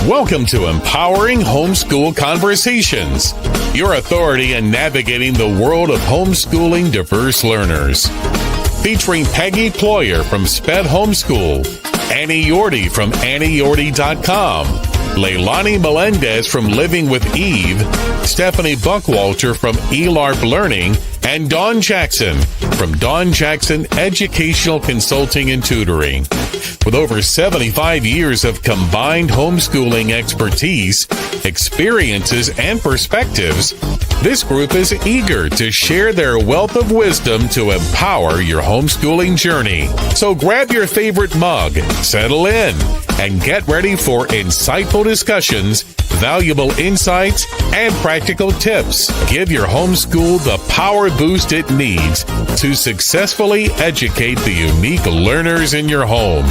Welcome to Empowering Homeschool Conversations, your authority in navigating the world of homeschooling diverse learners. Featuring Peggy Ployer from SPED Homeschool, Annie Yorty from AnnieYorty.com, Leilani Melendez from Living with Eve, Stephanie Buckwalter from eLARP Learning, and Dawn Jackson from Dawn Jackson Educational Consulting and Tutoring. With over 75 years of combined homeschooling expertise, experiences, and perspectives, this group is eager to share their wealth of wisdom to empower your homeschooling journey. So grab your favorite mug, settle in, and get ready for insightful discussions, valuable insights, and practical tips. Give your homeschool the power boost it needs to successfully educate the unique learners in your home.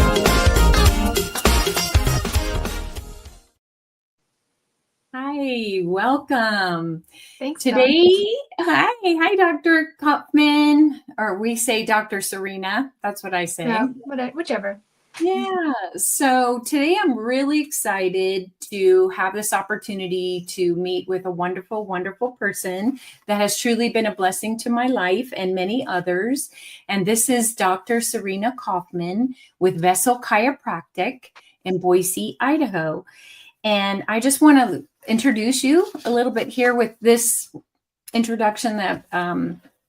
Hi, welcome. Thanks. Today, hi, Dr. Coffman, or we say Dr. Serena. That's what I say. Yeah, whichever. Yeah. So today I'm really excited to have this opportunity to meet with a wonderful, wonderful person that has truly been a blessing to my life and many others. And this is Dr. Selena Coffman with Vessel Chiropractic in Boise, Idaho. And I just want to introduce you a little bit here with this introduction that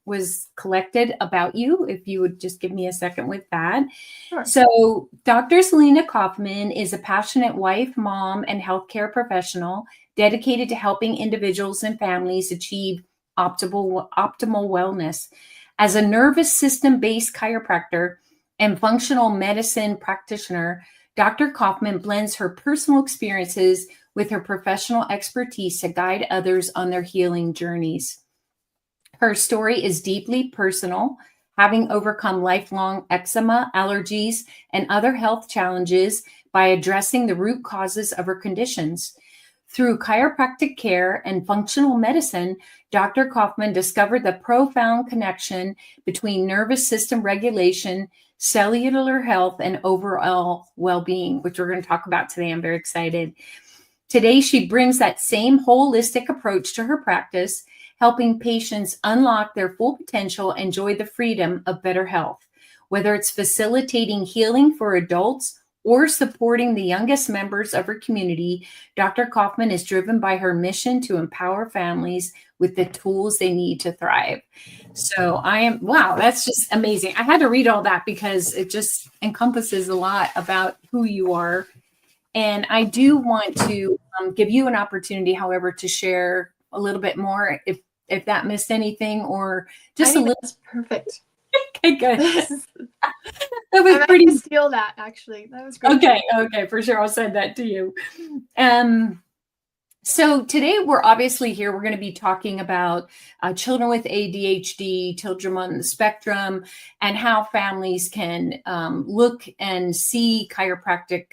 was collected about you, if you would just give me a second with that. Sure. So Dr. Selena Coffman is a passionate wife, mom, and healthcare professional dedicated to helping individuals and families achieve optimal wellness. As a nervous system-based chiropractor and functional medicine practitioner, Dr. Coffman blends her personal experiences with her professional expertise to guide others on their healing journeys. Her story is deeply personal, having overcome lifelong eczema, allergies, and other health challenges by addressing the root causes of her conditions. Through chiropractic care and functional medicine, Dr. Coffman discovered the profound connection between nervous system regulation, cellular health, and overall well-being, which we're going to talk about today. I'm very excited. Today, she brings that same holistic approach to her practice, helping patients unlock their full potential and enjoy the freedom of better health. Whether it's facilitating healing for adults or supporting the youngest members of her community, Dr. Coffman is driven by her mission to empower families with the tools they need to thrive. So wow, that's just amazing. I had to read all that because it just encompasses a lot about who you are. And I do want to give you an opportunity, however, to share a little bit more if that missed anything or just a little. That's perfect. Okay, good. That was I pretty. might steal that, actually. That was great. Okay, for sure. I'll send that to you. So today we're obviously here. We're going to be talking about children with ADHD, children on the spectrum, and how families can look and see chiropractic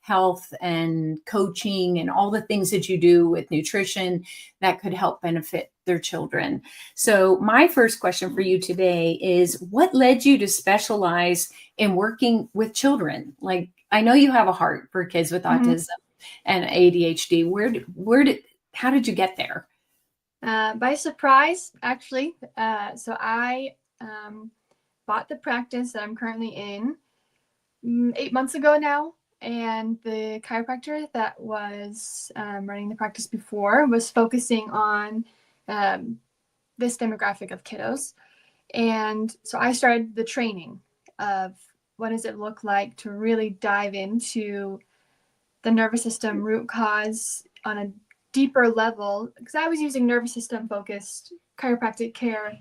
health and coaching and all the things that you do with nutrition that could help benefit their children. So my first question for you today is, what led you to specialize in working with children? Like, I know you have a heart for kids with autism and ADHD. How did you get there? By surprise, actually. So I bought the practice that I'm currently in 8 months ago now. And the chiropractor that was running the practice before was focusing on this demographic of kiddos. And so I started the training of what does it look like to really dive into the nervous system root cause on a deeper level, because I was using nervous system focused chiropractic care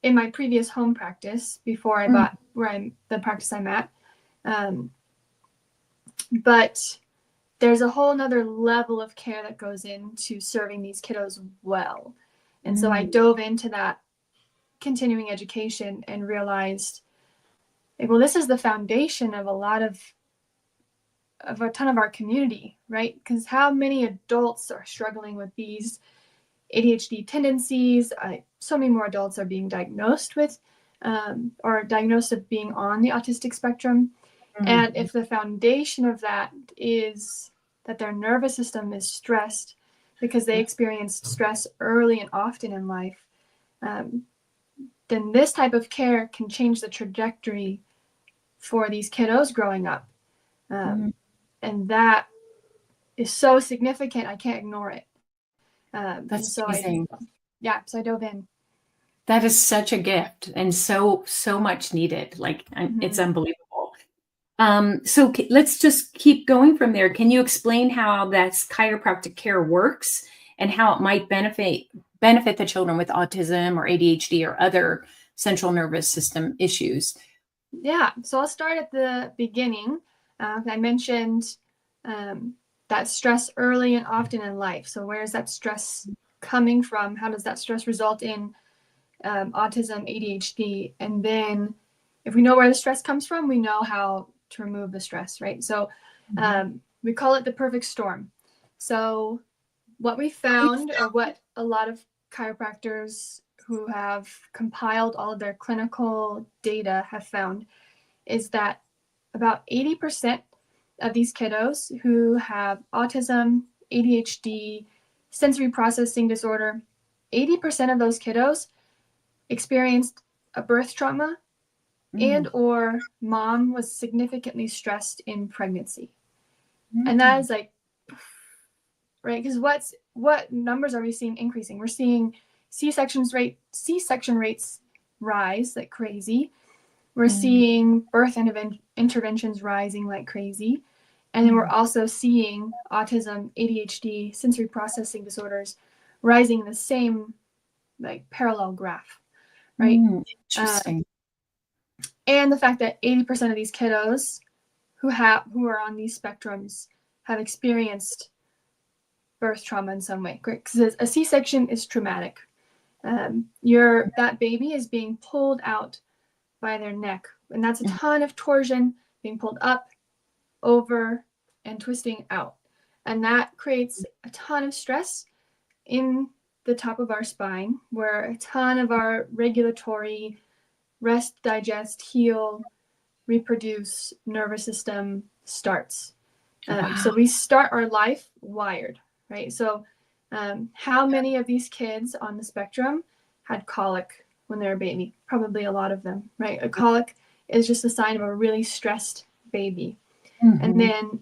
in my previous home practice before I bought the practice I'm at. But there's a whole nother level of care that goes into serving these kiddos well. And so I dove into that continuing education and realized, well, this is the foundation of a ton of our community, right? Because how many adults are struggling with these ADHD tendencies? So many more adults are being diagnosed with or diagnosed of being on the autistic spectrum. And if the foundation of that is that their nervous system is stressed because they experienced stress early and often in life, then this type of care can change the trajectory for these kiddos growing up. And that is so significant, I can't ignore it. That's so amazing. So I dove in. That is such a gift and so much needed. Like it's unbelievable. So let's just keep going from there. Can you explain how that's chiropractic care works and how it might benefit the children with autism or ADHD or other central nervous system issues? Yeah, so I'll start at the beginning. I mentioned that stress early and often in life. So where is that stress coming from? How does that stress result in autism, ADHD? And then if we know where the stress comes from, we know how to remove the stress, right? So we call it the perfect storm. So what we found, or what a lot of chiropractors who have compiled all of their clinical data have found, is that about 80% of these kiddos who have autism, ADHD, sensory processing disorder, 80% of those kiddos experienced a birth trauma and or mom was significantly stressed in pregnancy. And that is like, right, because what numbers are we seeing increasing? We're seeing C-section rates rise like crazy. We're seeing birth interventions rising like crazy. And then we're also seeing autism, ADHD, sensory processing disorders rising in the same like parallel graph, right? Interesting. And the fact that 80% of these kiddos who are on these spectrums have experienced birth trauma in some way. Because a C-section is traumatic. That baby is being pulled out by their neck, and that's a ton of torsion being pulled up, over, and twisting out. And that creates a ton of stress in the top of our spine, where a ton of our regulatory rest, digest, heal, reproduce nervous system starts. So we start our life wired, right? So how many of these kids on the spectrum had colic when they were a baby? Probably a lot of them, right? A colic is just a sign of a really stressed baby. And then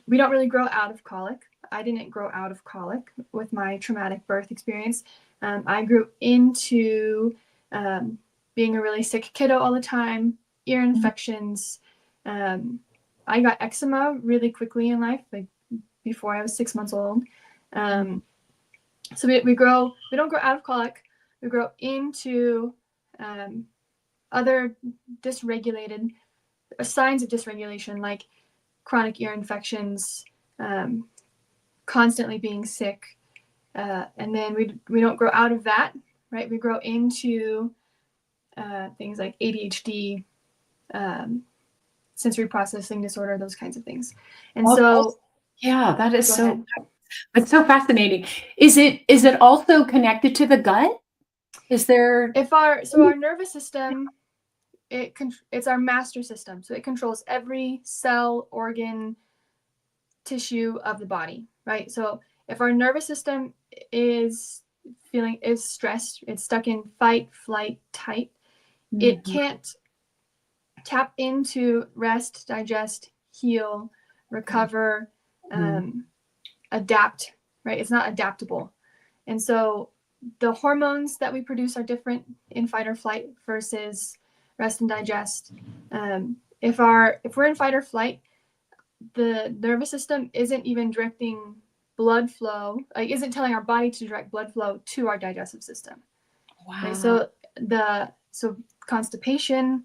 we don't really grow out of colic. I didn't grow out of colic with my traumatic birth experience. I grew into being a really sick kiddo all the time, ear infections. I got eczema really quickly in life, like before I was 6 months old. So we don't grow out of colic. We grow into other dysregulated signs of dysregulation, like chronic ear infections, constantly being sick. And then we don't grow out of that, right? We grow into things like ADHD, sensory processing disorder, those kinds of things. And that is it's so fascinating. Is it also connected to the gut? Is there our nervous system, it's our master system. So it controls every cell, organ, tissue of the body, right? So if our nervous system is stressed, it's stuck in fight, flight, tight, it can't tap into rest, digest, heal, recover, adapt, right? It's not adaptable. And so the hormones that we produce are different in fight or flight versus rest and digest. If we're in fight or flight, the nervous system isn't even directing blood flow, like isn't telling our body to direct blood flow to our digestive system. Wow. Right? So constipation,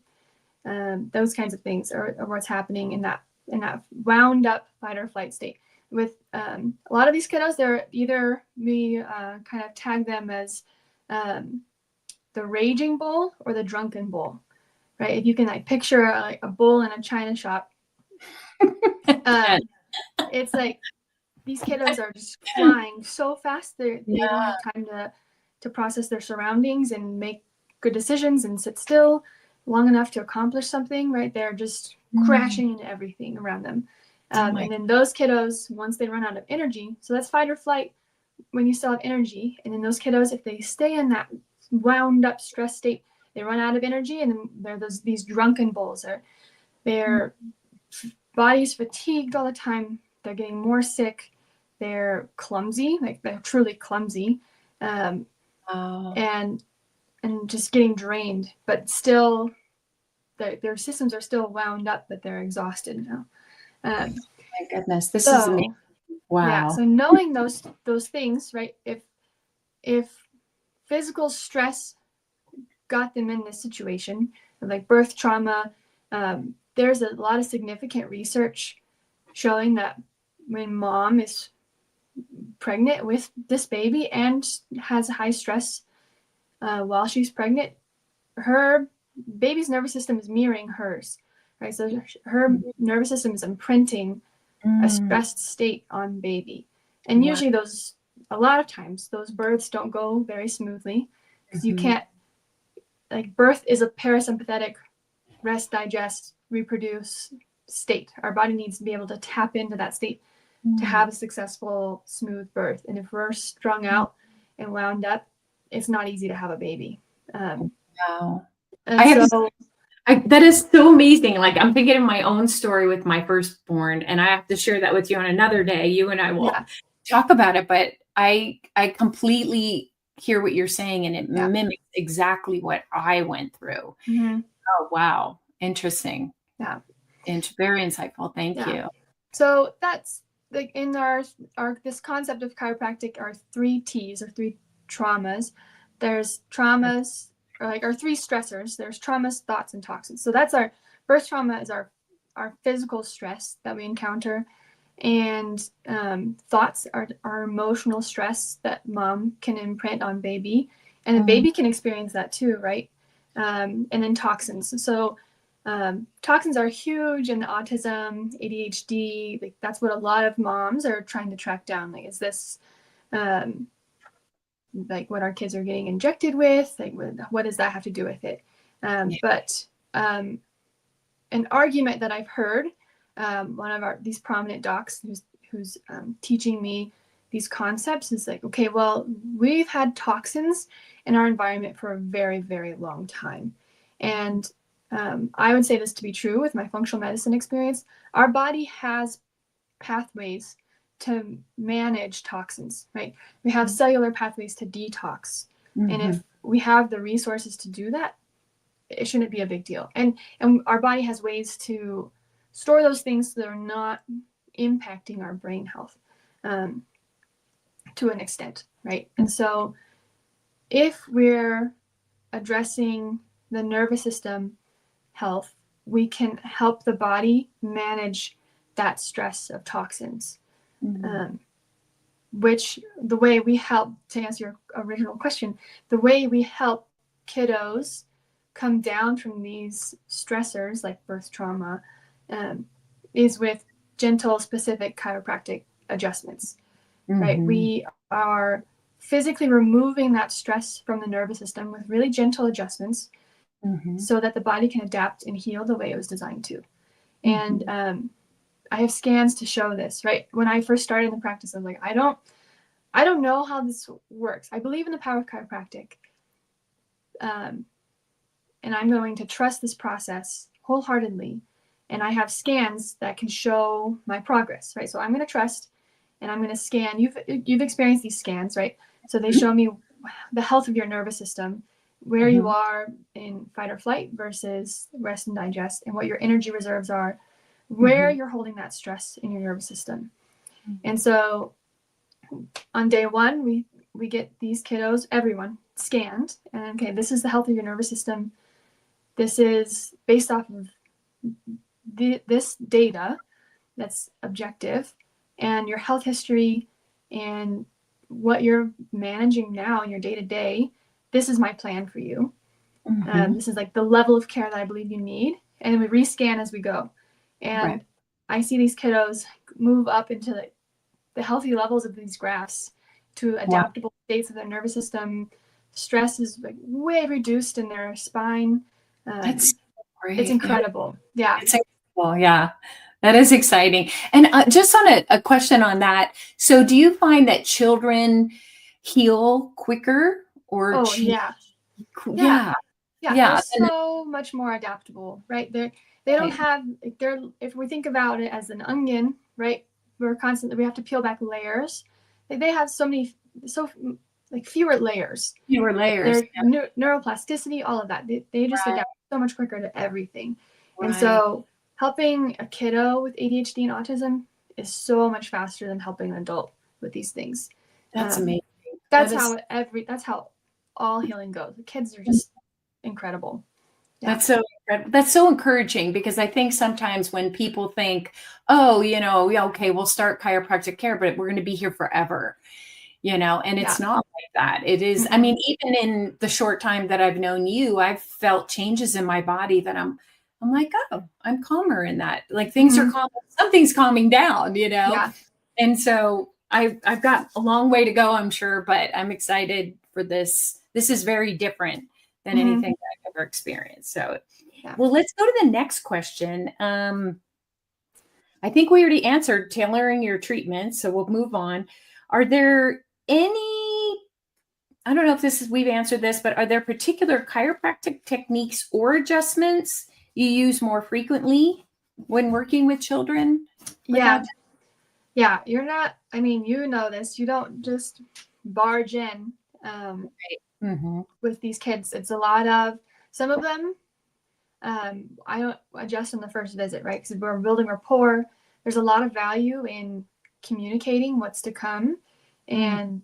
those kinds of things are what's happening in that wound up fight or flight state. With a lot of these kiddos, they're either we kind of tag them as the raging bull or the drunken bull, right? If you can like picture a bull in a china shop, it's like these kiddos are just flying so fast they don't have time to process their surroundings and make good decisions and sit still long enough to accomplish something, right? They're just crashing into everything around them. And then those kiddos, once they run out of energy, so that's fight or flight when you still have energy. And then those kiddos, if they stay in that wound up stress state, they run out of energy, and then they're these drunken bulls. Their body's fatigued all the time. They're getting more sick. They're clumsy, like they're truly clumsy, and just getting drained. But still, their systems are still wound up, but they're exhausted now. My goodness, this is amazing. Wow. Yeah. So knowing those things, right? If physical stress got them in this situation, like birth trauma, there's a lot of significant research showing that when mom is pregnant with this baby and has high stress while she's pregnant, her baby's nervous system is mirroring hers, right? So her nervous system is imprinting a stressed state on baby. And usually a lot of times those births don't go very smoothly, because you can't, like, birth is a parasympathetic rest, digest, reproduce state. Our body needs to be able to tap into that state to have a successful, smooth birth. And if we're strung out and wound up, it's not easy to have a baby. Wow. That is so amazing. Like, I'm thinking of my own story with my firstborn, and I have to share that with you on another day. You and I will talk about it, but I completely hear what you're saying, and it mimics exactly what I went through. Oh, wow. Interesting. Yeah. Very insightful. Thank you. So that's like in our this concept of chiropractic are 3 T's, or 3 traumas. There's traumas, or like our 3 stressors. There's traumas, thoughts, and toxins. So that's our birth trauma is our physical stress that we encounter, and thoughts are our emotional stress that mom can imprint on baby, and the baby can experience that too, right? And then toxins. So toxins are huge in autism, ADHD. Like, that's what a lot of moms are trying to track down. Like, is this like what our kids are getting injected with? Like, what does that have to do with it? But an argument that I've heard, one of these prominent docs who's teaching me these concepts is like, okay, well, we've had toxins in our environment for a very, very long time. And I would say this to be true with my functional medicine experience. Our body has pathways to manage toxins, right? We have cellular pathways to detox. And if we have the resources to do that, it shouldn't be a big deal. And our body has ways to store those things so they're not impacting our brain health to an extent, right? And so if we're addressing the nervous system health, we can help the body manage that stress of toxins. Which the way we help, to answer your original question, the way we help kiddos come down from these stressors like birth trauma is with gentle, specific chiropractic adjustments, right? We are physically removing that stress from the nervous system with really gentle adjustments so that the body can adapt and heal the way it was designed to. And I have scans to show this, right? When I first started in the practice, I was like, I don't know how this works. I believe in the power of chiropractic. And I'm going to trust this process wholeheartedly. And I have scans that can show my progress, right? So I'm going to trust, and I'm going to scan. You've experienced these scans, right? So they show me the health of your nervous system, where you are in fight or flight versus rest and digest, and what your energy reserves are, where you're holding that stress in your nervous system. And so on day 1, we get these kiddos, everyone, scanned. And okay, this is the health of your nervous system. This is based off of this data that's objective, and your health history and what you're managing now in your day-to-day. This is my plan for you. This is like the level of care that I believe you need. And then we rescan as we go. And I see these kiddos move up into the healthy levels of these graphs to adaptable states of their nervous system. Stress is like way reduced in their spine. That's great. It's incredible. Yeah. It's incredible. Yeah. That is exciting. And just on a question on that. So do you find that children heal quicker or Oh, change? yeah. Yeah. Yeah. Yeah. They're Yeah. And so much more adaptable, right? They don't right. have, like, if we think about it as an onion, right? We have to peel back layers. Like, they have like fewer layers. Fewer layers. Their neuroplasticity, all of that. They just Right. adapt so much quicker to everything. And Right. so helping a kiddo with ADHD and autism is so much faster than helping an adult with these things. That's Um, amazing. that's That is that's how all healing goes. The kids are just incredible. Yeah. That's so incredible. That's so encouraging because I think sometimes when people think, oh, yeah, okay, we'll start chiropractic care, but we're going to be here forever, and it's Yeah. not like that. It is, I Mhm. mean, even in the short time that I've known you, I've felt changes in my body that I'm like, oh, I'm calmer in that. Like things are Mhm. calm, something's calming down, Yeah. And so I've got a long way to go, I'm sure, but I'm excited for this. This is very different than Mhm. anything that I've ever experienced. So, Yeah. well, let's go to the next question. I think we already answered tailoring your treatment, so we'll move on. Are there any, I don't know if we've answered this, but are there particular chiropractic techniques or adjustments you use more frequently when working with children? Yeah. Yeah. You're not, I mean, you know this. You don't just barge in Mm-hmm. with these kids. It's a lot of, some of them, I don't adjust on the first visit, right? Because we're building rapport. There's a lot of value in communicating what's to come and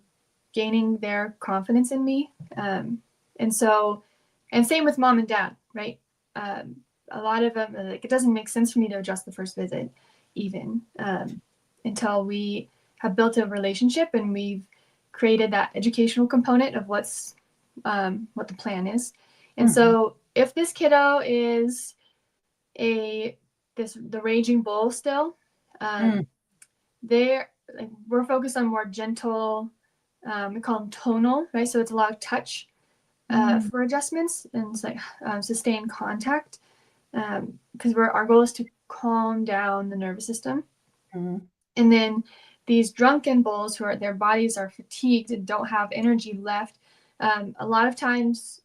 gaining their confidence in me. And same with mom and dad, right? A lot of them, like, it doesn't make sense for me to adjust the first visit, even until we have built a relationship and we've created that educational component of what the plan is. And so if this kiddo is the raging bull still, we're focused on more gentle, we call them tonal, right? So it's a lot of touch for adjustments, and it's like sustained contact, because our goal is to calm down the nervous system. And then these drunken bulls their bodies are fatigued and don't have energy left, a lot of times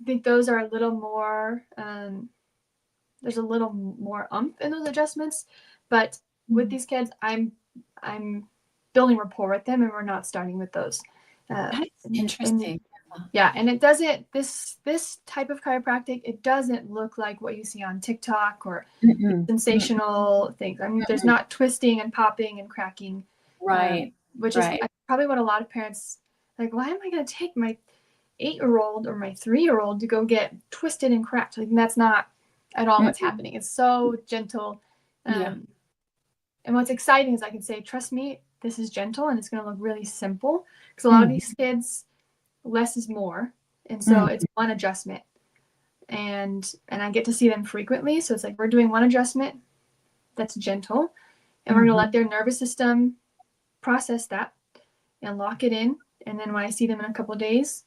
I think those are a little more, there's a little more umph in those adjustments. But with these kids, I'm building rapport with them, and we're not starting with those. That's interesting. And it doesn't, this type of chiropractic, it doesn't look like what you see on TikTok or sensational things. I mean, there's not twisting and popping and cracking, Right. which is probably what a lot of parents like. Why am I going to take my 8-year-old or my 3-year-old to go get twisted and cracked? Like, that's not at all what's happening. It's so gentle. And what's exciting is I can say, trust me, this is gentle and it's going to look really simple, because a lot of these kids, less is more. And so it's one adjustment, and I get to see them frequently. So it's like, we're doing one adjustment that's gentle, and we're going to let their nervous system process that and lock it in. And then when I see them in a couple of days,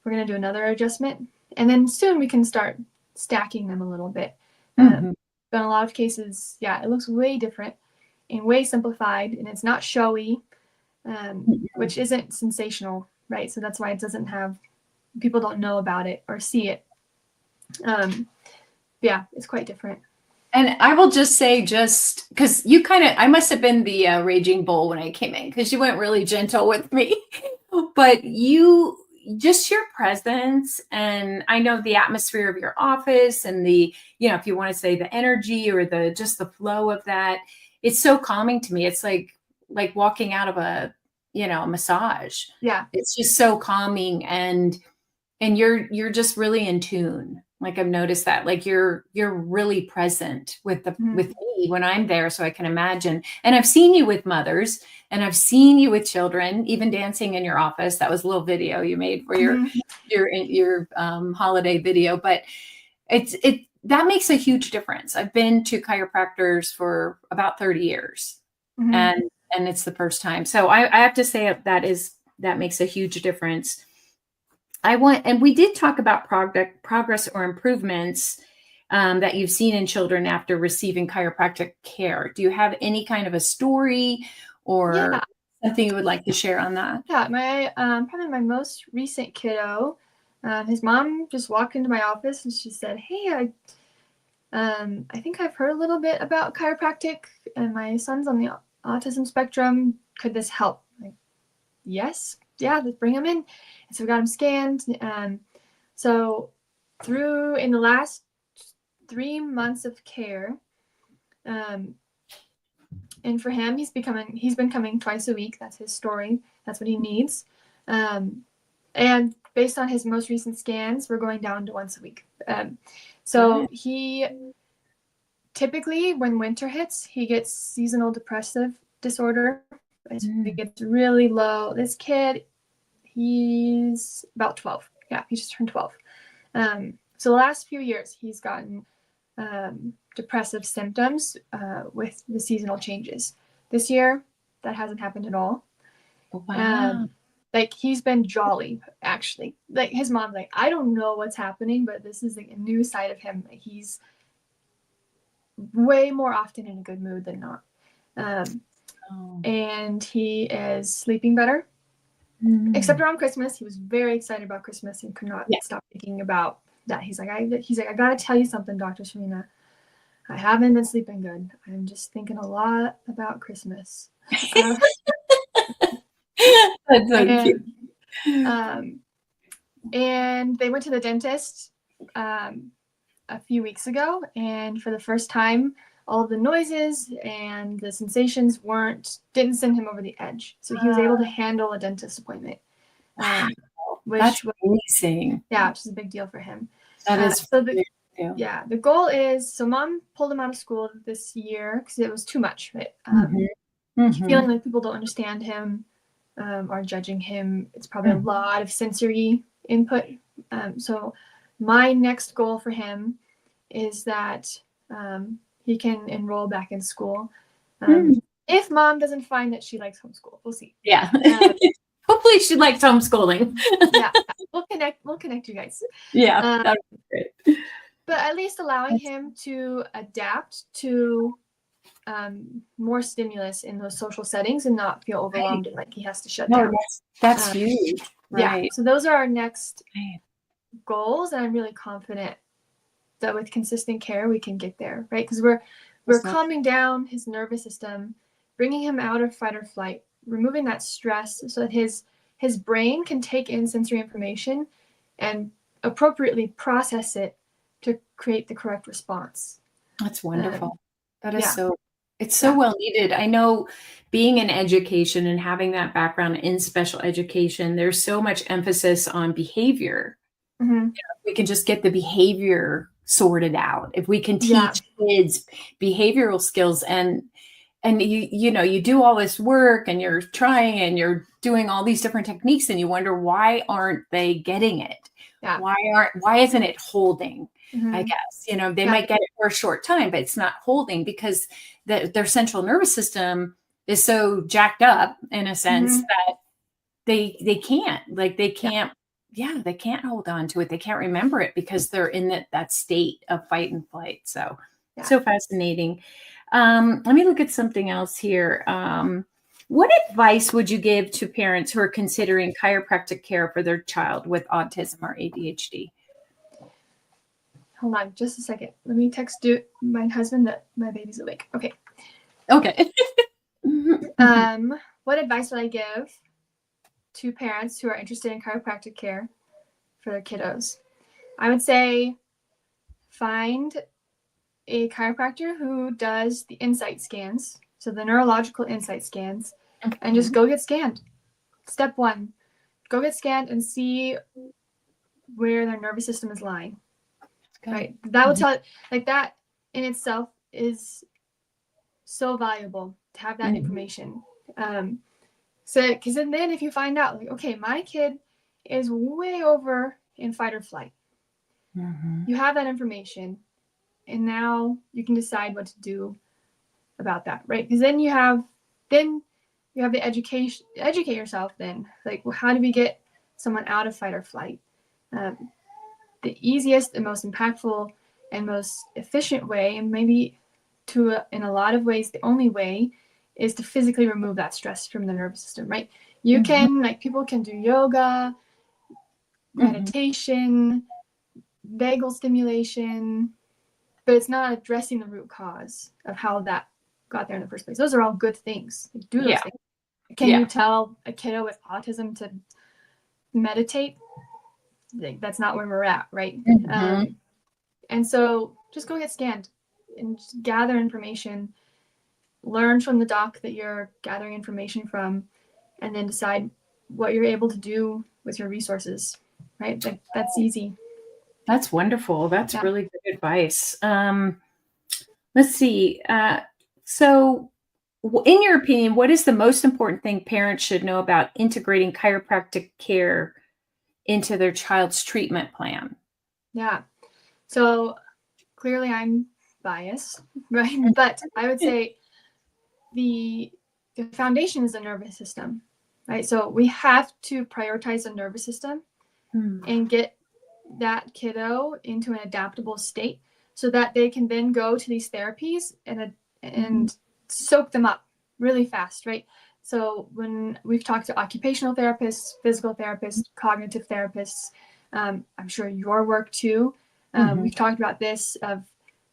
we're going to do another adjustment. And then soon we can start stacking them a little bit. But in a lot of cases, it looks way different and way simplified, and it's not showy, which isn't sensational, right? So that's why it doesn't have, people don't know about it or see it. It's quite different. And I will just say, just because I must have been the raging bull when I came in, because you went really gentle with me, but just your presence, and I know the atmosphere of your office and the, if you want to say the energy or just the flow of that, it's so calming to me. It's like walking out of a massage. Yeah. It's just so calming, and you're just really in tune. Like, I've noticed that, like, you're really present with me when I'm there. So I can imagine, and I've seen you with mothers, and I've seen you with children, even dancing in your office. That was a little video you made for your holiday video, but that makes a huge difference. I've been to chiropractors for about 30 years, and it's the first time. So I have to say that makes a huge difference. And we did talk about progress or improvements. that you've seen in children after receiving chiropractic care. Do you have any kind of a story or something you would like to share on that? Yeah, my probably my most recent kiddo, his mom just walked into my office and she said, "Hey, I think I've heard a little bit about chiropractic, and my son's on the autism spectrum. Could this help?" Like, yes, yeah, let's bring him in. And so we got him scanned. So in the last 3 months of care, and for him, he's been coming twice a week. That's his story. That's what he needs. And based on his most recent scans, we're going down to once a week. So he typically, when winter hits, he gets seasonal depressive disorder. He gets really low. This kid, he's about 12. Yeah, he just turned 12. So the last few years, he's gotten depressive symptoms with the seasonal changes. This year, that hasn't happened at all. Wow. Like, he's been jolly, actually. Like, his mom's like, I don't know what's happening, but this is like a new side of him. Like, he's way more often in a good mood than not. And he is sleeping better. Except around Christmas. He was very excited about Christmas and could not stop thinking about that. He's like, I gotta tell you something, Dr. Selena. I haven't been sleeping good. I'm just thinking a lot about Christmas. That's so cute. And they went to the dentist a few weeks ago, and for the first time, all of the noises and the sensations didn't send him over the edge. So he was able to handle a dentist appointment. That's amazing. Yeah, which is a big deal for him. That is so the goal is, so mom pulled him out of school this year because it was too much, right? Feeling like people don't understand him or judging him. It's probably a lot of sensory input. So my next goal for him is that he can enroll back in school. If mom doesn't find that she likes homeschool, we'll see. Yeah. Hopefully she likes homeschooling. Yeah, we'll connect you guys. Yeah, that'd be great. But at least allowing him to adapt to more stimulus in those social settings and not feel overwhelmed and like he has to shut down. That's huge. Right. Yeah. So those are our next goals, and I'm really confident that with consistent care we can get there, right? Because we're calming down his nervous system, bringing him out of fight or flight, removing that stress so that his brain can take in sensory information and appropriately process it to create the correct response. That's wonderful. That is it's so well needed. I know, being in education and having that background in special education, there's so much emphasis on behavior. You know, if we can just get the behavior sorted out, if we can teach kids behavioral skills, and you do all this work and you're trying and you're doing all these different techniques, and you wonder, why aren't they getting it? Why isn't it holding? I guess, they might get it for a short time, but it's not holding because their central nervous system is so jacked up, in a sense, that they can't hold on to it. They can't remember it because they're in that state of fight and flight. So fascinating. Let me look at something else here. What advice would you give to parents who are considering chiropractic care for their child with autism or ADHD? Hold on just a second. Let me text my husband that my baby's awake. Okay. What advice would I give to parents who are interested in chiropractic care for their kiddos? I would say find a chiropractor who does the insight scans, so the neurological insight scans, and just go get scanned. Step 1, go get scanned and see where their nervous system is lying. Right, that will tell, like, that in itself is so valuable to have that information. So because then if you find out, like, okay, my kid is way over in fight or flight, you have that information, and now you can decide what to do about that, right? Because then you have the educate yourself. Then, like, well, how do we get someone out of fight or flight? The easiest and most impactful and most efficient way, and maybe in a lot of ways, the only way, is to physically remove that stress from the nervous system, right? You can, like, people can do yoga, meditation, vagal stimulation, but it's not addressing the root cause of how that got there in the first place. Those are all good things. Like, do those things. Can you tell a kiddo with autism to meditate? Like, that's not where we're at, right? And so just go get scanned and just gather information, learn from the doc that you're gathering information from, and then decide what you're able to do with your resources, right? Like, that's easy. That's wonderful. That's really good advice. Let's see. So in your opinion, what is the most important thing parents should know about integrating chiropractic care into their child's treatment plan? Yeah. So clearly I'm biased, right? But I would say the foundation is the nervous system, right? So we have to prioritize the nervous system and get that kiddo into an adaptable state so that they can then go to these therapies and soak them up really fast, right? So when we've talked to occupational therapists, physical therapists, cognitive therapists, I'm sure your work too, we've talked about this, of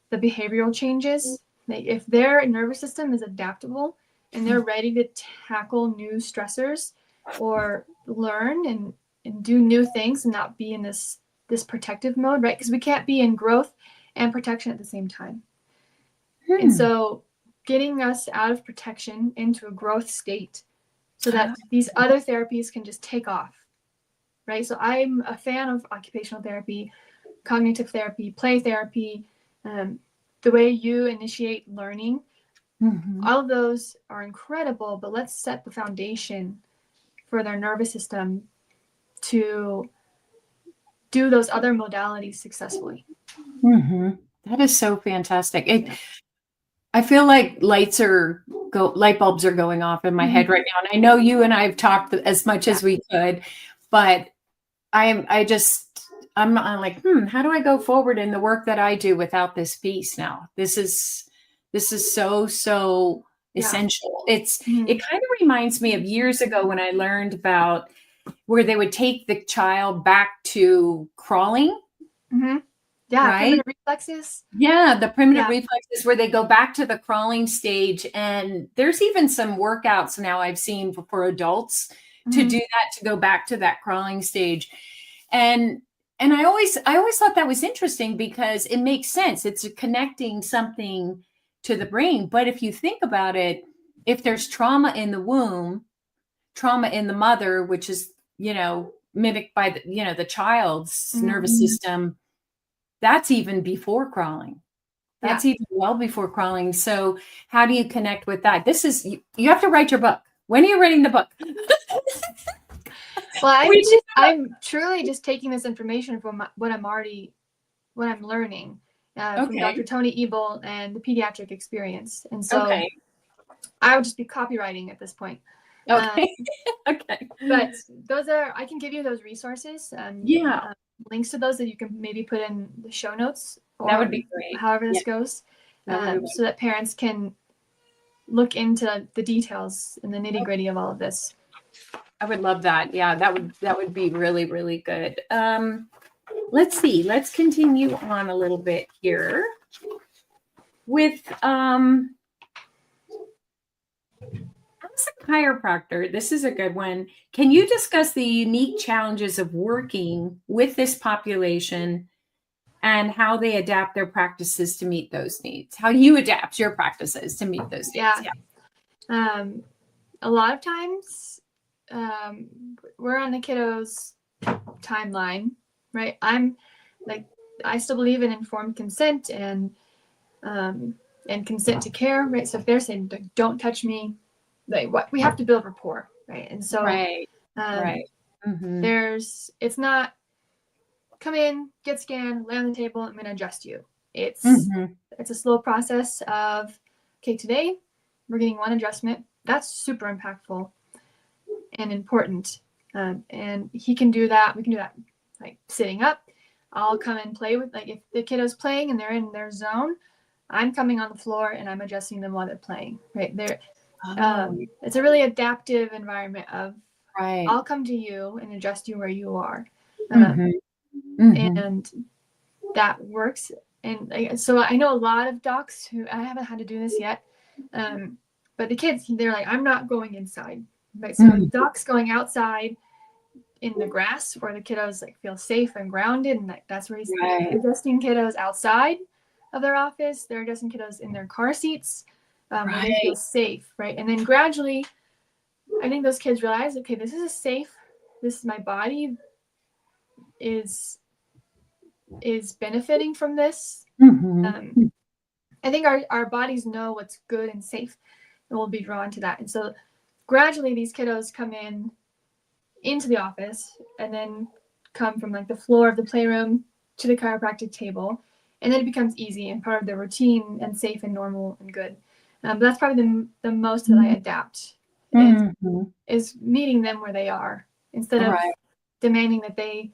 the behavioral changes. Like, if their nervous system is adaptable and they're ready to tackle new stressors or learn and do new things and not be in this protective mode, right? Because we can't be in growth and protection at the same time. And so getting us out of protection into a growth state so that these other therapies can just take off, right? So I'm a fan of occupational therapy, cognitive therapy, play therapy, the way you initiate learning. All of those are incredible, but let's set the foundation for their nervous system to do those other modalities successfully. That is so fantastic. I feel like light bulbs are going off in my head right now. And I know you and I have talked as much as we could, but I'm like, how do I go forward in the work that I do without this piece now? This is so essential. It kind of reminds me of years ago when I learned about where they would take the child back to crawling. Yeah, right? primitive reflexes. Yeah, the primitive reflexes where they go back to the crawling stage. And there's even some workouts now I've seen for adults to do that, to go back to that crawling stage. And I always thought that was interesting because it makes sense. It's connecting something to the brain. But if you think about it, if there's trauma in the womb, trauma in the mother, which is, mimicked by the child's nervous system, that's even before crawling. That's even well before crawling. So how do you connect with that? You have to write your book. When are you writing the book? Well, I'm truly just taking this information from what I'm learning from Dr. Tony Ebel and the pediatric experience. And so I would just be copywriting at this point. Okay. But I can give you those resources. Links to those that you can maybe put in the show notes. Or that would be great. However this goes, so that parents can look into the details and the nitty gritty of all of this. I would love that. Yeah, that would be really, really good. Let's see. Let's continue on a little bit here with as a chiropractor. This is a good one. Can you discuss the unique challenges of working with this population and how they adapt their practices to meet those needs? How you adapt your practices to meet those needs? A lot of times we're on the kiddo's timeline, right? I still believe in informed consent and consent to care, right? So if they're saying, don't touch me, we have to build rapport, right? And so it's not come in, get scanned, lay on the table, I'm going to adjust you. It's a slow process of, okay, today we're getting one adjustment. That's super impactful and important. And he can do that. We can do that like sitting up. I'll come and play with, like, if the kiddo's playing and they're in their zone, I'm coming on the floor and I'm adjusting them while they're playing, right? It's a really adaptive environment of, Right. I'll come to you and adjust you where you are. Mhm. Mhm. And that works. And so I know a lot of docs who, I haven't had to do this yet, but the kids, they're like, I'm not going inside. Right? So Mhm. docs going outside in the grass where the kiddos like feel safe and grounded, and that's where he's Right. adjusting kiddos outside of their office. They're adjusting kiddos in their car seats, where they feel Right. safe, right? And then gradually, I think those kids realize, okay, this is safe. This is my body is benefiting from this. Mhm. I think our bodies know what's good and safe, and we'll be drawn to that. And so gradually these kiddos come into the office and then come from like the floor of the playroom to the chiropractic table. And then it becomes easy and part of their routine and safe and normal and good. But that's probably the most that I adapt Mhm. is meeting them where they are instead of Right. demanding that they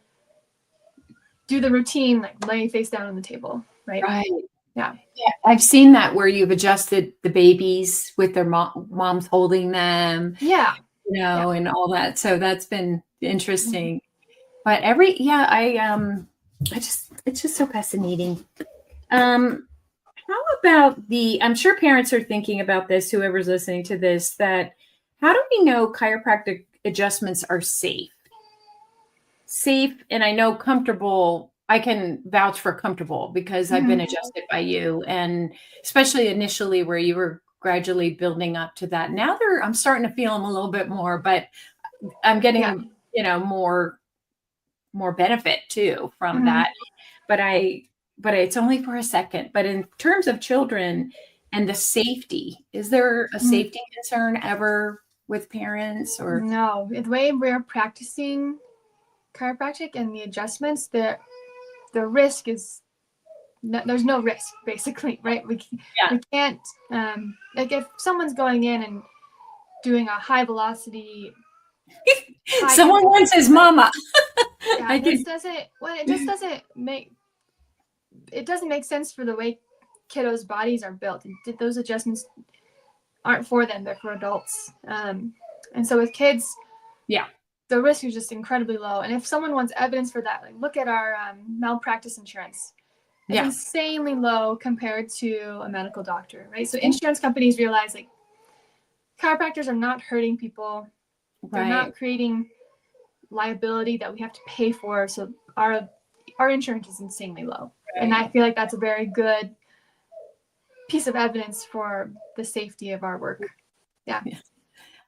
do the routine, like lay face down on the table, right? Right. Yeah. Yeah, I've seen that where you've adjusted the babies with their moms holding them, Yeah. and all that. So that's been interesting. But it's just so fascinating. How about I'm sure parents are thinking about this, whoever's listening to this, that how do we know chiropractic adjustments are safe? Safe, and I know comfortable. I can vouch for comfortable because I've been adjusted by you, and especially initially where you were gradually building up to that. Now I'm starting to feel them a little bit more, but I'm getting, more benefit too from that. But it's only for a second. But in terms of children and the safety, is there a safety concern ever with parents or? No, the way we're practicing chiropractic and the adjustments, the risk is there's no risk basically, right? We can't like if someone's going in and doing a high velocity Someone wants his mama. it just doesn't make sense for the way kiddos' bodies are built. Those adjustments aren't for them, they're for adults. And so with kids, the risk is just incredibly low. And if someone wants evidence for that, like look at our malpractice insurance. It's insanely low compared to a medical doctor, right? So insurance companies realize like chiropractors are not hurting people. They're not creating liability that we have to pay for. So our insurance is insanely low. Right. And I feel like that's a very good piece of evidence for the safety of our work. Yeah.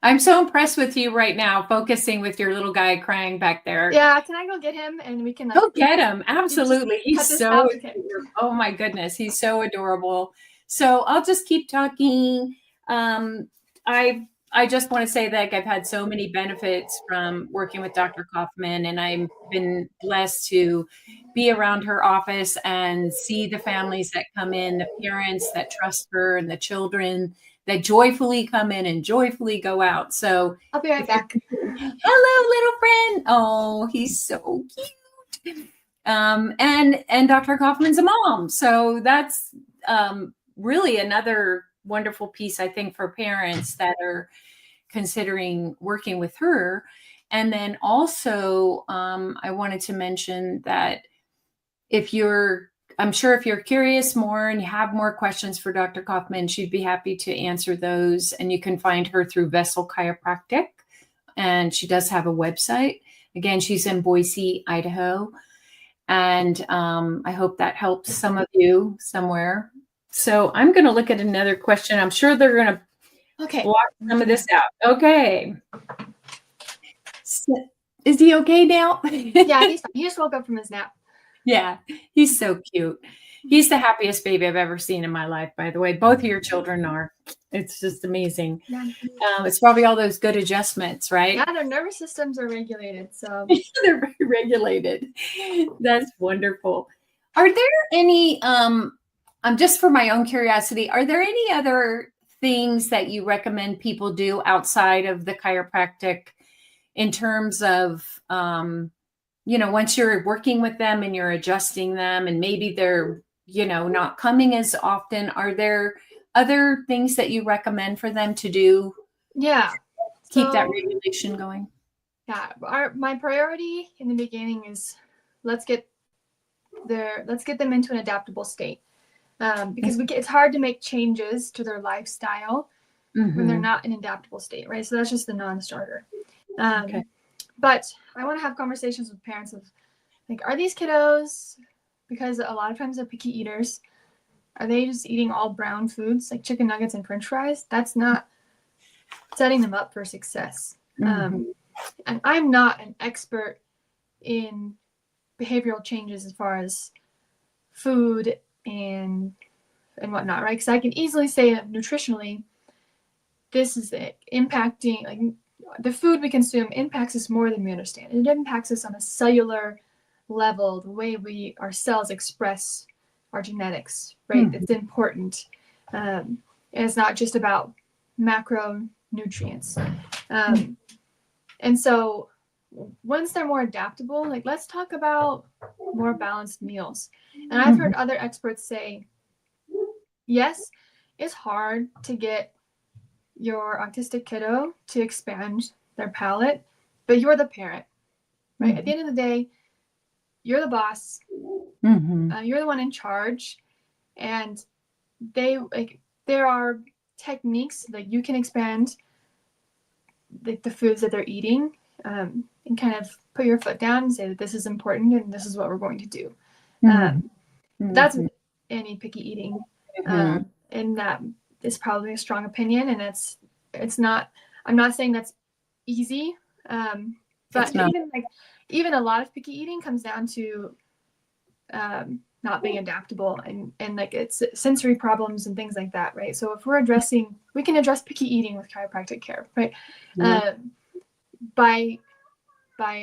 I'm so impressed with you right now, focusing with your little guy crying back there. Yeah, can I go get him and we can go get him? Absolutely. He's so oh my goodness, he's so adorable. So I'll just keep talking. I just want to say that I've had so many benefits from working with Dr. Coffman, and I've been blessed to be around her office and see the families that come in, the parents that trust her, and the children that joyfully come in and joyfully go out. So I'll be right back. Hello, little friend. Oh, he's so cute. And Dr. Kaufman's a mom. So that's really another wonderful piece, I think, for parents that are considering working with her. And then also, I wanted to mention that I'm sure if you're curious more and you have more questions for Dr. Coffman, she'd be happy to answer those. And you can find her through Vessel Chiropractic. And she does have a website. Again, she's in Boise, Idaho. And I hope that helps some of you somewhere. So I'm going to look at another question. I'm sure they're going to block some of this out. Okay. So, is he okay now? Yeah, he just woke up from his nap. Yeah, he's so cute. He's the happiest baby I've ever seen in my life, by the way. Both of your children are. It's just amazing. Yeah. It's probably all those good adjustments, right? Yeah, their nervous systems are regulated. So they're very regulated. That's wonderful. Are there any, just for my own curiosity, are there any other things that you recommend people do outside of the chiropractic in terms of once you're working with them and you're adjusting them and maybe they're, not coming as often, are there other things that you recommend for them to do? Yeah. Keep that regulation going. Yeah. My priority in the beginning is let's get them into an adaptable state. Because it's hard to make changes to their lifestyle when they're not in an adaptable state, right? So that's just the non-starter. Okay. But I want to have conversations with parents of like, are these kiddos, because a lot of times they're picky eaters, are they just eating all brown foods like chicken nuggets and French fries? That's not setting them up for success. And I'm not an expert in behavioral changes as far as food and whatnot, right? Because I can easily say that nutritionally, this is it, impacting, like the food we consume impacts us more than we understand. It impacts us on a cellular level, the way our cells express our genetics, right? It's important. And it's not just about macronutrients. And so once they're more adaptable, like let's talk about more balanced meals. And I've heard other experts say, yes, it's hard to get your autistic kiddo to expand their palate, but you're the parent, right? At the end of the day, you're the boss. You're the one in charge, and there are techniques that you can expand the foods that they're eating, and kind of put your foot down and say that this is important and this is what we're going to do. That's any picky eating, and that is probably a strong opinion, and it's not. I'm not saying that's easy, but even a lot of picky eating comes down to not being adaptable and like it's sensory problems and things like that, right? So if we can address picky eating with chiropractic care, right? By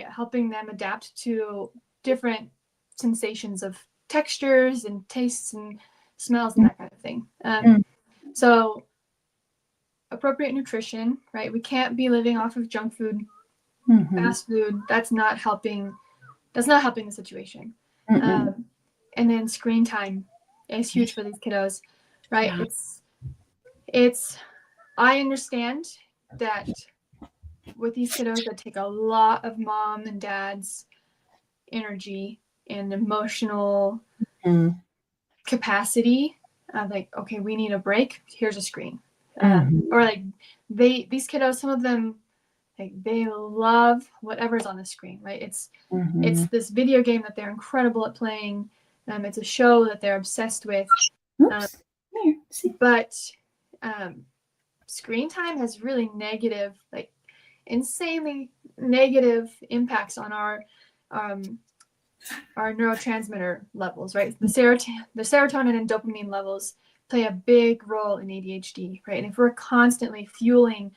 helping them adapt to different sensations of textures and tastes and smells and that kind of thing. So appropriate nutrition, right? We can't be living off of junk food, fast food. That's not helping the situation. And then screen time is huge for these kiddos, right? It's I understand that with these kiddos that take a lot of mom and dad's energy and emotional capacity of like, okay, we need a break. Here's a screen. Or like these kiddos, some of them, like they love whatever's on the screen, right? It's this video game that they're incredible at playing. It's a show that they're obsessed with. But screen time has really negative, like insanely negative impacts on our neurotransmitter levels, right? The serotonin and dopamine levels play a big role in ADHD, right? And if we're constantly fueling,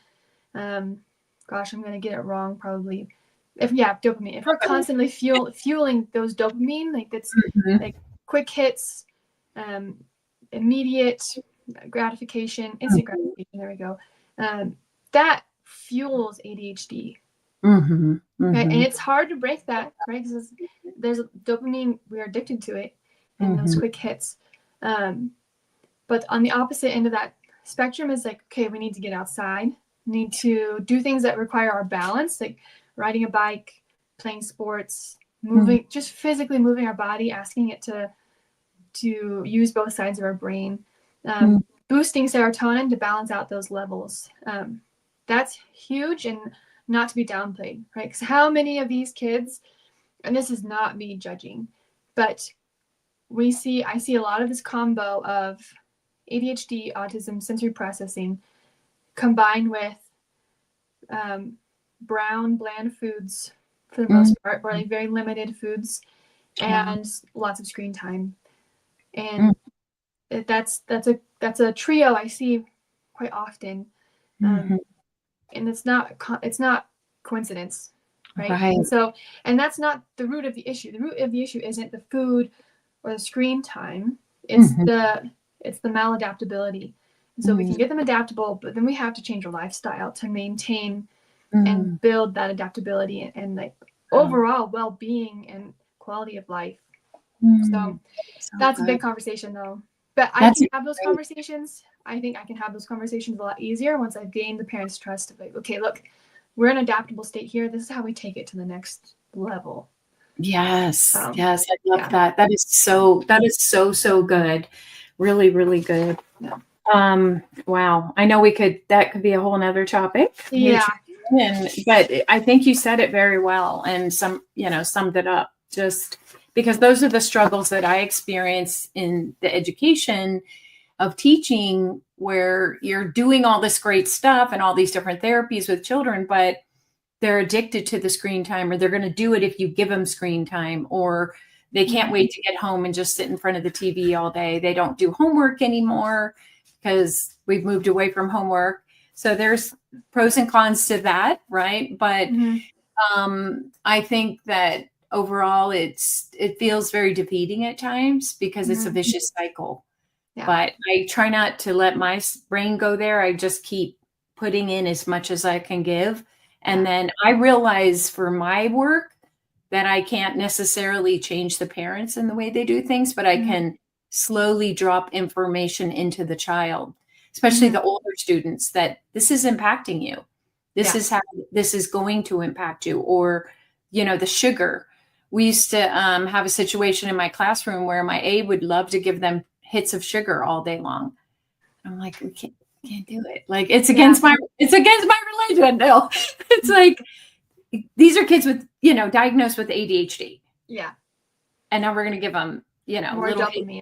gosh, I'm going to get it wrong probably. Dopamine. If we're constantly fueling those dopamine, like that's like quick hits, immediate gratification, instant gratification, there we go. That fuels ADHD. Right? And it's hard to break that, right? Because there's dopamine, we're addicted to it in those quick hits. But on the opposite end of that spectrum is like, okay, we need to get outside, need to do things that require our balance, like riding a bike, playing sports, moving, just physically moving our body, asking it to use both sides of our brain, boosting serotonin to balance out those levels. That's huge and not to be downplayed, right? Because how many of these kids, and this is not me judging, but I see a lot of this combo of ADHD, autism, sensory processing, combined with brown, bland foods for the most part, or like very limited foods, and lots of screen time. And that's a trio I see quite often. And it's not coincidence, right? And that's not the root of the issue. The root of the issue isn't the food or the screen time. It's the maladaptability. And so we can get them adaptable, but then we have to change our lifestyle to maintain and build that adaptability and like overall well-being and quality of life. So that's a big conversation though. But I can have those conversations. I think I can have those conversations a lot easier once I've gained the parents' trust of like, okay, look, we're in an adaptable state here. This is how we take it to the next level. Yes. Yes. I love that. That is so good. Really, really good. Yeah. Wow. I know that could be a whole nother topic. Yeah. But I think you said it very well and summed it up, just because those are the struggles that I experience in the education of teaching, where you're doing all this great stuff and all these different therapies with children, but they're addicted to the screen time, or they're going to do it if you give them screen time, or they can't wait to get home and just sit in front of the TV all day. They don't do homework anymore because we've moved away from homework. So there's pros and cons to that, right? But I think that overall it feels very defeating at times because it's a vicious cycle. Yeah. But I try not to let my brain go there. I just keep putting in as much as I can give. And then I realize for my work that I can't necessarily change the parents in the way they do things, but I can slowly drop information into the child, especially the older students, that this is impacting you. This is how this is going to impact you. Or, the sugar. We used to have a situation in my classroom where my aide would love to give them hits of sugar all day long. I'm like, we can't do it. Like, it's against my religion. No, it's like, these are kids with, diagnosed with ADHD. Yeah. And now we're going to give them, more dopamine.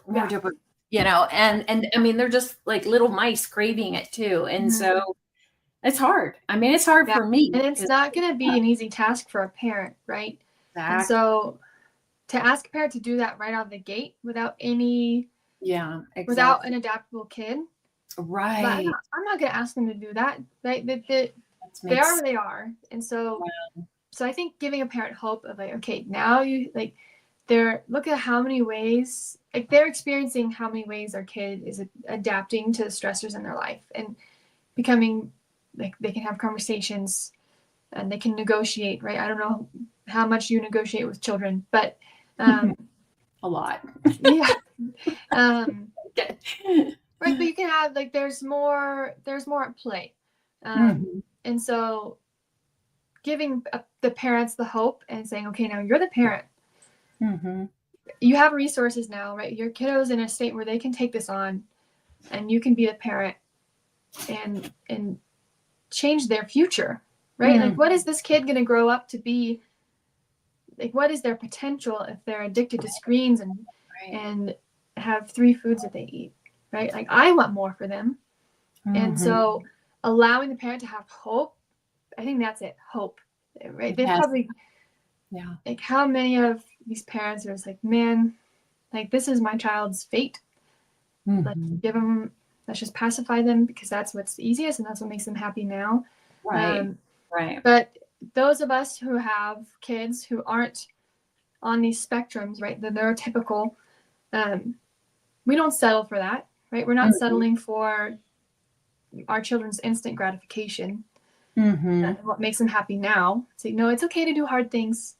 More dopamine, and I mean, they're just like little mice craving it too. And so it's hard. I mean, it's hard for me. And it's not going to be an easy task for a parent, right? Exactly. And so to ask a parent to do that right out of the gate without any, without an adaptable kid. Right. I'm not going to ask them to do that. Right? They are where they are. And so, so I think giving a parent hope of like, okay, now you look at how many ways, like they're experiencing how many ways their kid is adapting to the stressors in their life and becoming, like, they can have conversations and they can negotiate, right? I don't know how much you negotiate with children, but a lot. Right, but you can have, like, there's more at play. And so giving the parents the hope and saying, okay, now you're the parent. You have resources now, right? Your kiddo's in a state where they can take this on, and you can be the parent and change their future, right? Like, what is this kid going to grow up to be? Like, what is their potential if they're addicted to screens and have 3 foods that they eat, right? Like, I want more for them. And so allowing the parent to have hope, I think that's it, hope, right? They probably, like, how many of these parents are just like, man, like, this is my child's fate. Let's give them, let's just pacify them because that's what's easiest and that's what makes them happy now. Right. But those of us who have kids who aren't on these spectrums, right, the neurotypical, we don't settle for that, right? We're not settling for our children's instant gratification. What makes them happy now. So, no, it's okay to do hard things.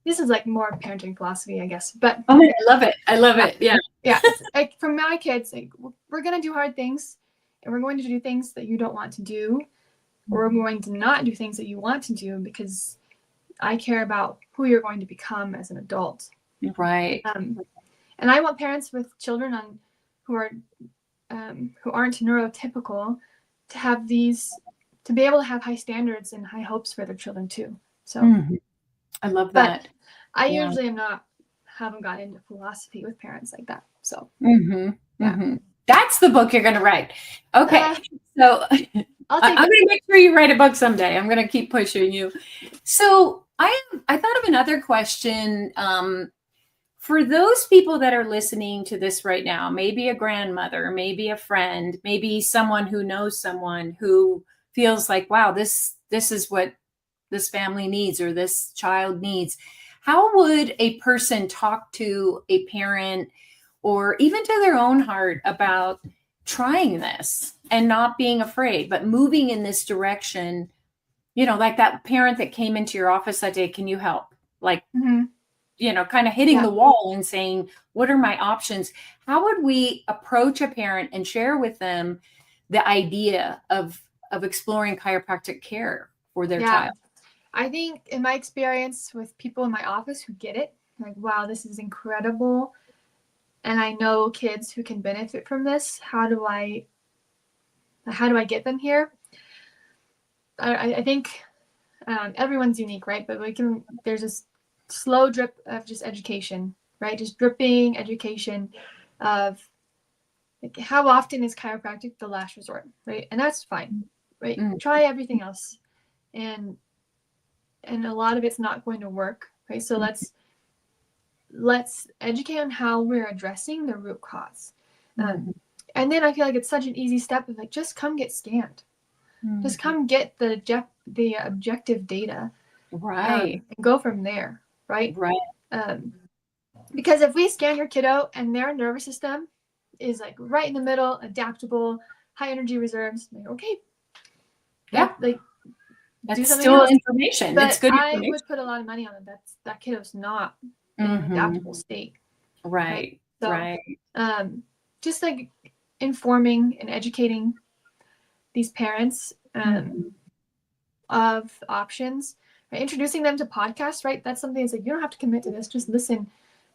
This is like more parenting philosophy, I guess. But I love it. I love it. Yeah. Yeah. Like, for my kids, like, we're going to do hard things, and we're going to do things that you don't want to do, or we're going to not do things that you want to do because I care about who you're going to become as an adult. Right. And I want parents with children who aren't neurotypical to have to be able to have high standards and high hopes for their children too. So I love that. But I usually haven't got into philosophy with parents like that. So that's the book you're going to write. Okay. So I'm going to make sure you write a book someday. I'm going to keep pushing you. So I thought of another question. For those people that are listening to this right now, maybe a grandmother, maybe a friend, maybe someone who knows someone who feels like, wow, this is what this family needs or this child needs. How would a person talk to a parent or even to their own heart about trying this and not being afraid, but moving in this direction like that parent that came into your office that day, can you help? Like, Mm-hmm. Kind of hitting the wall and saying, what are my options? How would we approach a parent and share with them the idea of exploring chiropractic care for their child? I think in my experience with people in my office who get it, like, wow, this is incredible. And I know kids who can benefit from this. How do I get them here? I think everyone's unique, right? But there's this slow drip of just education, right? Just dripping education of like, how often is chiropractic the last resort, right? And that's fine, right? Try everything else. And a lot of it's not going to work, right? So let's educate on how we're addressing the root cause. And then I feel like it's such an easy step of like, just come get scanned. Just come get the objective data. Right. And go from there, right? Right. Because if we scan your kiddo and their nervous system is like right in the middle, adaptable, high energy reserves, like, okay. Yeah. That's still else. Information. But it's good I information. would put a lot of money on it. That kiddo's not in an adaptable state. Right. So, right. Just like informing and educating these parents of options, right? Introducing them to podcasts, right? That's something that's like, you don't have to commit to this, just listen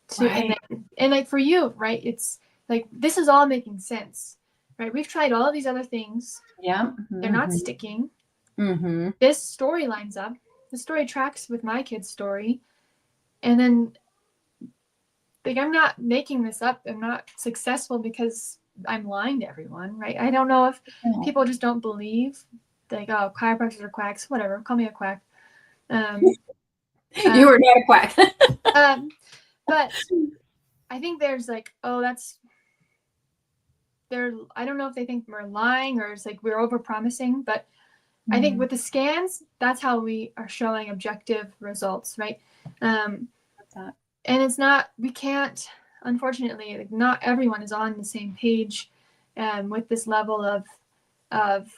to, and like for you, right? It's like, this is all making sense, right? We've tried all of these other things. Yeah. They're not sticking. This story lines up. The story tracks with my kid's story. And then like, I'm not making this up. I'm not successful because I'm lying to everyone, right? I don't know if people just don't believe, like, oh, chiropractors are quacks, whatever, call me a quack. You are not a quack. But I think there's like, oh, I don't know if they think we're lying or it's like we're over promising, but I think with the scans, that's how we are showing objective results, right? And it's not, we can't, unfortunately, like, not everyone is on the same page with this level of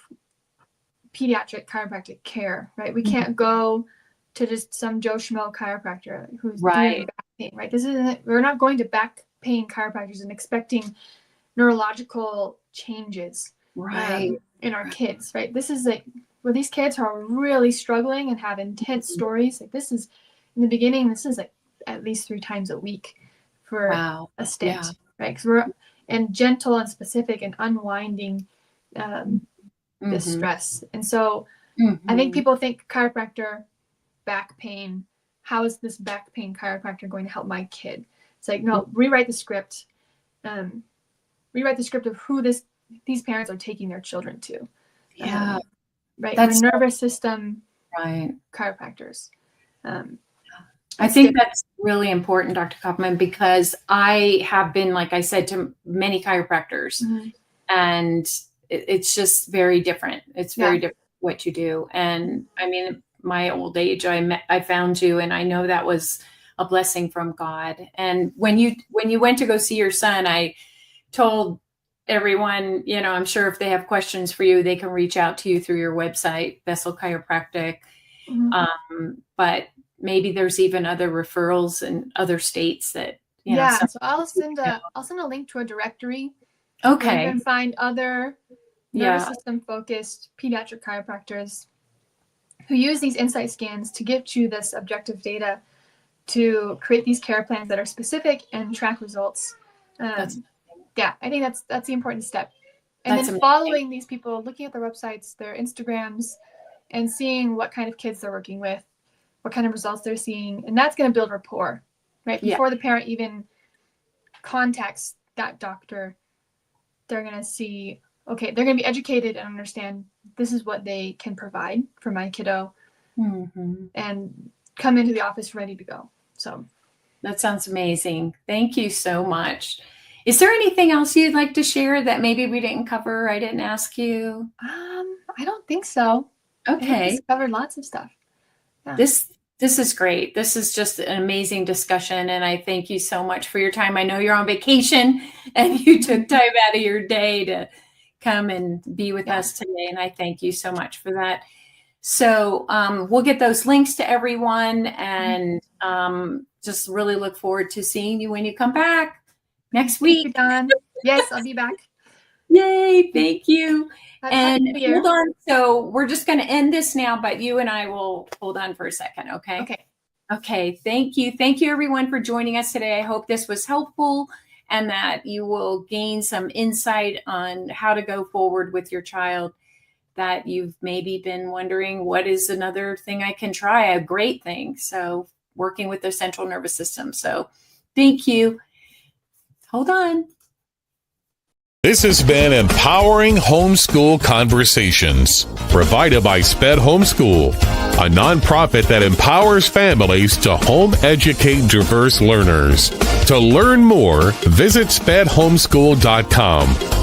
pediatric chiropractic care, right? We can't go to just some Joe Schmo chiropractor who's doing back pain, right? We're not going to back pain chiropractors and expecting neurological changes in our kids, right? This is like, where these kids are really struggling and have intense stories. Like, this is, in the beginning, this is like at least 3 times a week for a stint, right? Because we're and gentle and specific and unwinding this stress. And so I think people think chiropractor, back pain, how is this back pain chiropractor going to help my kid? It's like, no, rewrite the script of who these parents are taking their children to. Right. That's nervous system chiropractors. I think that's really important, Dr. Coffman, because I have been, like I said, to many chiropractors, and it's just very different. It's very different what you do. And I mean, my old age, I found you, and I know that was a blessing from God. And when you went to go see your son, I told everyone, I'm sure if they have questions for you, they can reach out to you through your website, Vessel Chiropractic. But maybe there's even other referrals in other states that, so I'll send a link to a directory. Okay. You can find other nervous system focused pediatric chiropractors who use these insight scans to get you this objective data to create these care plans that are specific and track results. I think that's the important step. And then following these people, looking at their websites, their Instagrams, and seeing what kind of kids they're working with, what kind of results they're seeing. And that's going to build rapport, right? Before the parent even contacts that doctor, they're going to see, okay, they're going to be educated and understand this is what they can provide for my kiddo and come into the office ready to go. So that sounds amazing. Thank you so much. Is there anything else you'd like to share that maybe we didn't cover? I didn't ask you. I don't think so. Okay. We covered lots of stuff. Yeah. This is great. This is just an amazing discussion, and I thank you so much for your time. I know you're on vacation and you took time out of your day to come and be with us today, and I thank you so much for that. So we'll get those links to everyone, and just really look forward to seeing you when you come back next week. Thank you, Dawn. Yes, I'll be back. Yay, thank you. Happy New Year. Hold on. So we're just going to end this now, but you and I will hold on for a second, okay? Okay. Okay, thank you. Thank you, everyone, for joining us today. I hope this was helpful and that you will gain some insight on how to go forward with your child, that you've maybe been wondering, what is another thing I can try? A great thing. So working with their central nervous system. So thank you. Hold on. This has been Empowering Homeschool Conversations, provided by SPED Homeschool, a nonprofit that empowers families to home educate diverse learners. To learn more, visit spedhomeschool.com